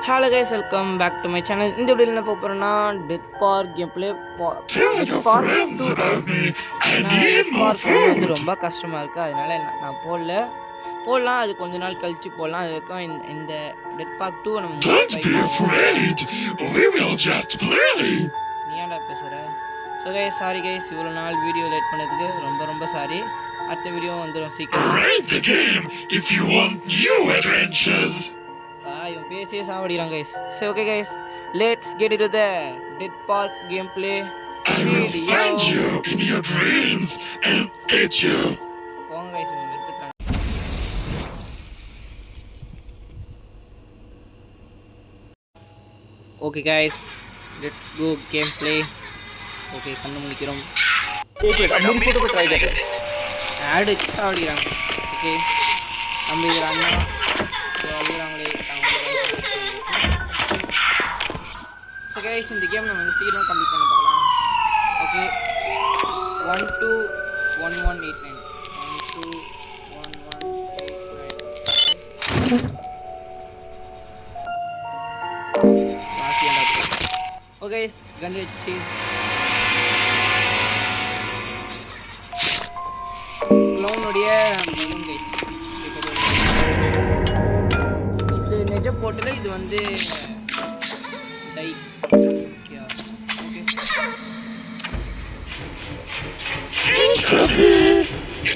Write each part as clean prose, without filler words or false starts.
Hello guys, welcome back to my channel. இந்த வீடியோல என்ன பார்க்க போறோம்னா death park game play park 2 guys. வந்து ரொம்ப கஷ்டமா இருக்கு. அதனால நான் போடலாம் அது கொஞ்ச நாள் கழிச்சு போடலாம். அதுக்கு இந்த டெத் பார்க் 2 நம்ம ட்ரை பண்ணலாம். நீயாடா பேசுற? So guys, sorry guys, இவ்வளவு நாள் வீடியோ லேட் பண்ணதுக்கு ரொம்ப சாரி. அடுத்த வீடியோ வந்துரும் சீக்கிரம். If you want new adventures. You பேசியே சாவடிறாங்க guys. So okay guys, let's get into the Dead Park gameplay video. I will find you in your dreams and eat you. போங்க guys, வெறுத்துட்டாங்க. Okay guys, let's go gameplay. Okay, கண்ணு முடிக்கிறோம். एक minute photo को try करते हैं. Add சாவடிறாங்க. Okay, நம்ம இதுல அண்ணா சாவடிறாங்களே. So guys, இந்த கேம் நம்ம சீக்கிரம் கம்ப்ளீட் பண்ண பார்க்கலாம். ஓகே 121189 ஓகே guys, கன் வச்சு க்ளவுனுடைய guys இது நிஜ போட்டல இது வந்து tie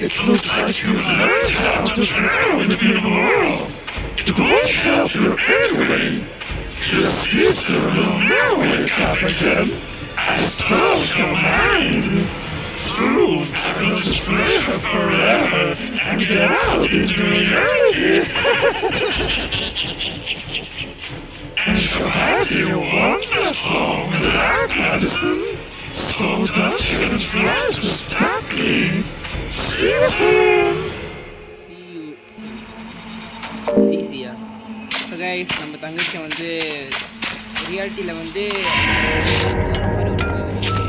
It looks like you learned how to travel between worlds. It won't help you anyway. Your sister will never wake up again. I stole your mind. Soon I will destroy her forever and get out into reality. And perhaps you want us home without medicine. So don't even try to stop me. See you soon. See you. So guys, நம்ம தங்கச்சி வந்து ரியாலிட்டியில் வந்து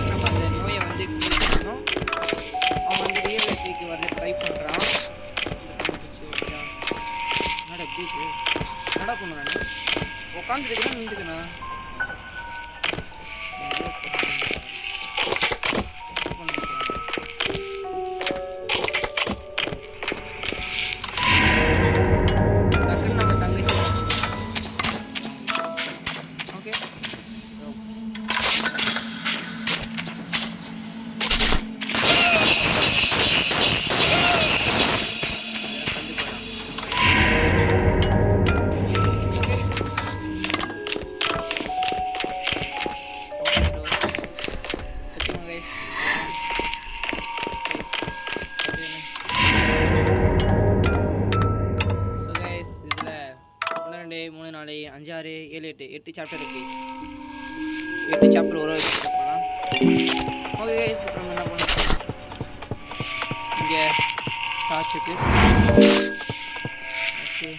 நம்ம அந்த நோயை வந்து கொடுக்கணும். அவன் வந்து ரியாலிட்டிக்கு வர ட்ரை பண்ணுறான். என்னடா எப்படி இருக்கு? என்னடா பண்ணுறானே? உட்காந்துருக்கேன் நின்றுக்கண்ணா. எட்டு சாப்டர் இருக்கு guys. 8 சாப்டர் ஒரு போலாம். ஓகே guys, இப்போ என்ன பண்ணலாம்? இங்க டார்ச் இருக்கு. ஓகே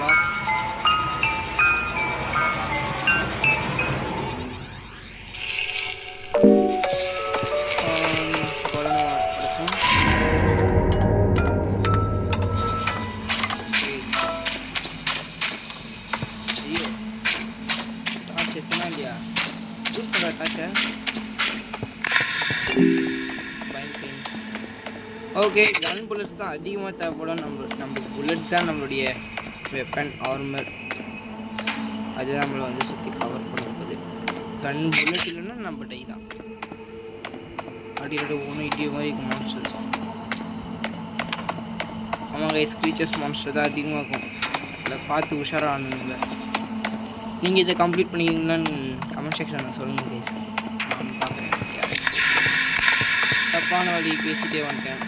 லாக் ஓகே கன் புல்லட்ஸ் தான் அதிகமாக தேவைப்படும். நம்ம புல்லட் தான் நம்மளுடைய வெப்பன் ஆர்மர். அது நம்மளை வந்து சுற்றி கவர் பண்ணுறது. கன் புல்லட் இல்லைன்னா நம்ம டை தான். அடிக்கடி ஒன்று இடிய மாதிரி இருக்கும் மான்ஸ்டர்ஸ். ஆமாங்க ஸ்க்ரீச்சர்ஸ் மான்ஸ்டர் தான் அதிகமாக இருக்கும். அதில் பார்த்து உஷாராக ஆனதில்லை. நீங்கள் இதை கம்ப்ளீட் பண்ணிங்கன்னா கமெண்ட் செக்ஷனில் சொல்லுங்கள் கைஸ். நான் பார்க்குறேன். தப்பான வழி பேசிகிட்டே வந்துட்டேன்.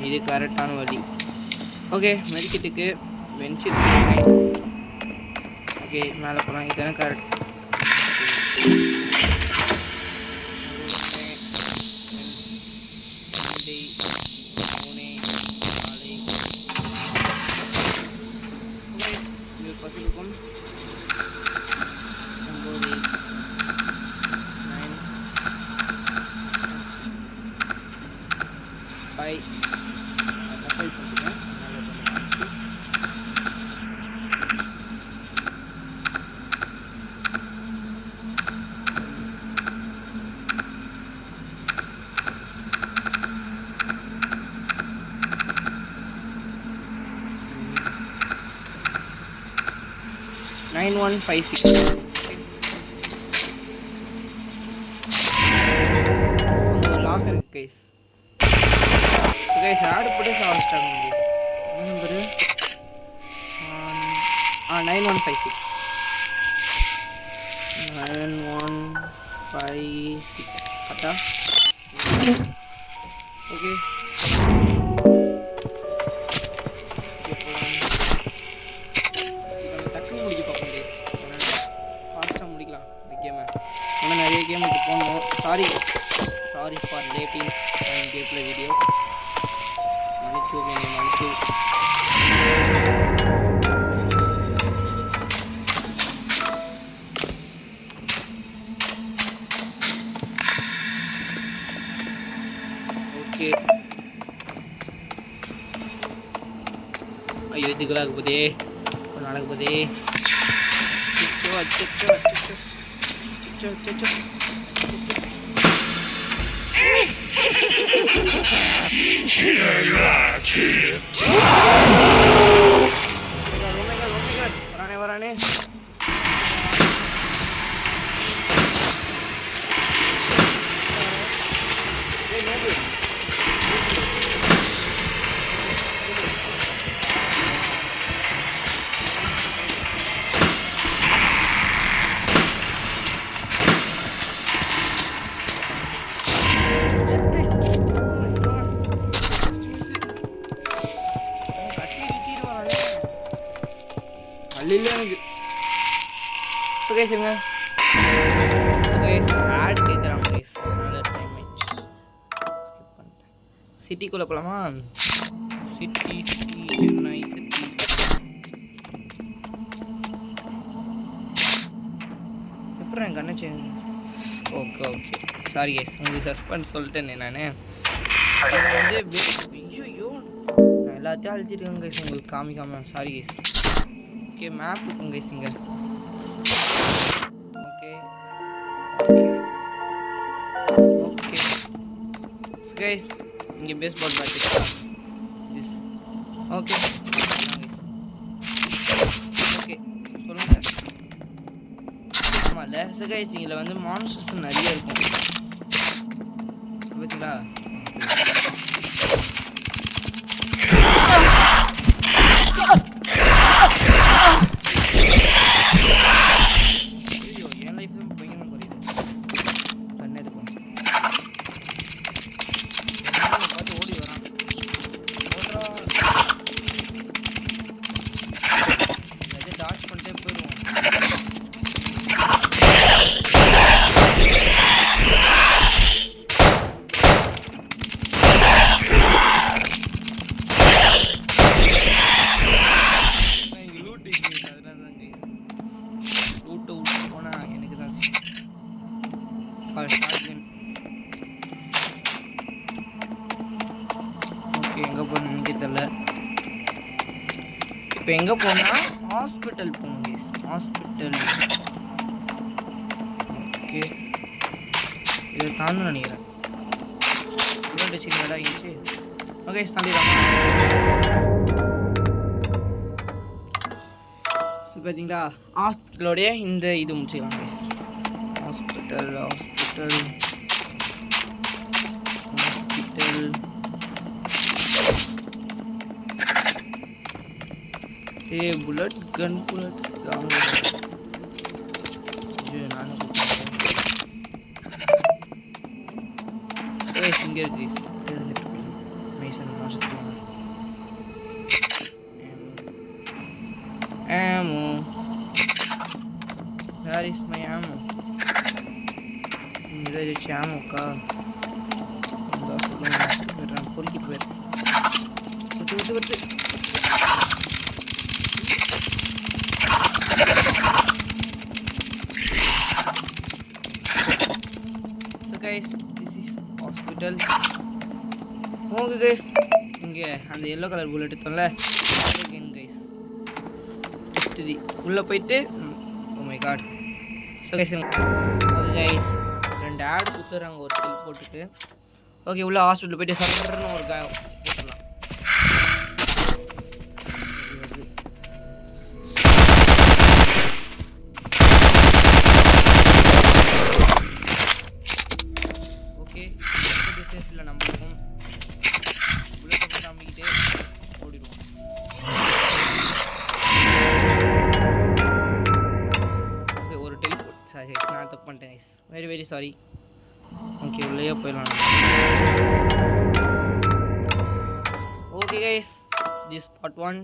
இது கரெக்டான வழி. ஓகே மெடிக்கெட்டுக்கு பெஞ்ச் இருக்கு. ஓகே மேலே போகலாம். இதுதானே கரெக்ட். பசிக்கும் 5 பண்ணுறேன். 9156 லாக் இருக்கு கைஸ். ஸோ கைஸ் ஆட் போட்டு சாப்பிட்டாங்க கைஸ். என்ன நம்பரு? 9156 9156 கரெக்டா? ஓகே நிறைய கேமுக்கு போகணும். Sorry for lating game play video. மன்னிச்சு. ஓகே ஐயோ இதுக்குள்ள போதே நடக்க போதே. Here you are, kid. வரானே இல்லை எனக்கு. ஸோ கைஸ் இருங்க. ஸோ கைஸ் ஆட் கேட்குறாங்க கைஸ். அதனால டைம் ஆயிடுச்சு. ஸ்கிப் பண்ணிட்டேன். சிட்டிக்குள்ளே போகலாமா? City Chennai city. எப்பறம் என் கண்ணை சேஞ்ச். ஓகே சாரி கைஸ், உங்களுக்கு சஸ்பென்ஸ் சொல்லிட்டேனே நான். இதில் வந்து ஐயோ நான் எல்லாத்தையும் அழிச்சிருக்கேன் கைஸ் உங்களுக்கு காமிக்காமல். Sorry guys. ஓகே மேப் இருக்குங்க கைஸ் இங்கே. ஓகே கைஸ் இங்கே பேஸ்பால் பேட் இருக்கா? திஸ் ஓகே சொல்லுங்க. ஆமாம் இல்லை ஸோ கைஸ் இதில் வந்து மான்ஸ்டர்ஸ் நிறைய இருக்கும் பார்த்தீங்களா? எங்கே போகணும்னு எனக்கு தெரியல. இப்போ எங்கே போகணும்னா ஹாஸ்பிட்டல் போகணும் கைஸ். ஹாஸ்பிட்டல் ஓகே இதை தாண்ட நினைக்கிறேன். இவ்வளோ சின்னதாக இருந்துச்சு. ஓகே தாண்டிடலாமா? பார்த்தீங்களா ஹாஸ்பிட்டலோடைய இந்த இது முடிச்சுக்கலாம் guys. Hospital bullet gun bullets singer ammo. Where is my ammo? मेरा जो ammo का பொறுக்கி போயிரு. So guys, this is hospital. Okay guys, இங்கே அந்த எல்லோ கலர் புல்லட் எடுத்தோம்ல கைஸ், ஹிஸ்டரி உள்ளே போயிட்டு oh my God. So guys okay guys, 2 ஆடு குத்துறாங்க ஒரு கில் போட்டுட்டு. ஓகே, உள்ள ஹாஸ்பிட்டல் போயிட்டு சர்ன்னு ஒரு போட்டுடலாம். ஓகே, சேஃப்டில் நம்ம இருக்கும் உள்ள போட்டு நம்பிக்கிட்டே ஓடிடுவோம். ஓகே, ஒரு டெலிபோர்ட். சாரி நான் தப்பு பண்ணிட்டேன் guys, very very sorry. Okay, உள்ளேயே போயிடலாம். ஓகே கைஸ், திஸ் பார்ட் 1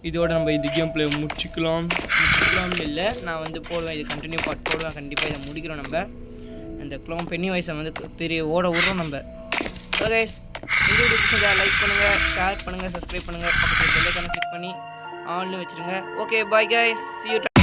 இதோட நம்ம இது கேம் பிளே முடிச்சுக்கலாம் இல்லை, நான் வந்து போடுவேன், இது கண்டினியூ பார்ட் போடுவேன் கண்டிப்பாக. இதை முடிக்கிறோம் நம்ம. அந்த க்ளோன் பென்னி வைஸை வந்து தெரிய ஓட விடுறோம் நம்ம. ஸோ கைஸ், இந்த வீடியோ பிடிச்சதா லைக் பண்ணுங்கள், ஷேர் பண்ணுங்கள், சப்ஸ்கிரைப் பண்ணுங்கள், பக்கத்தில் பெல் ஐகானை கிளிக் பண்ணி ஆன்லைன் வச்சுருங்க. Okay, bye guys, see you.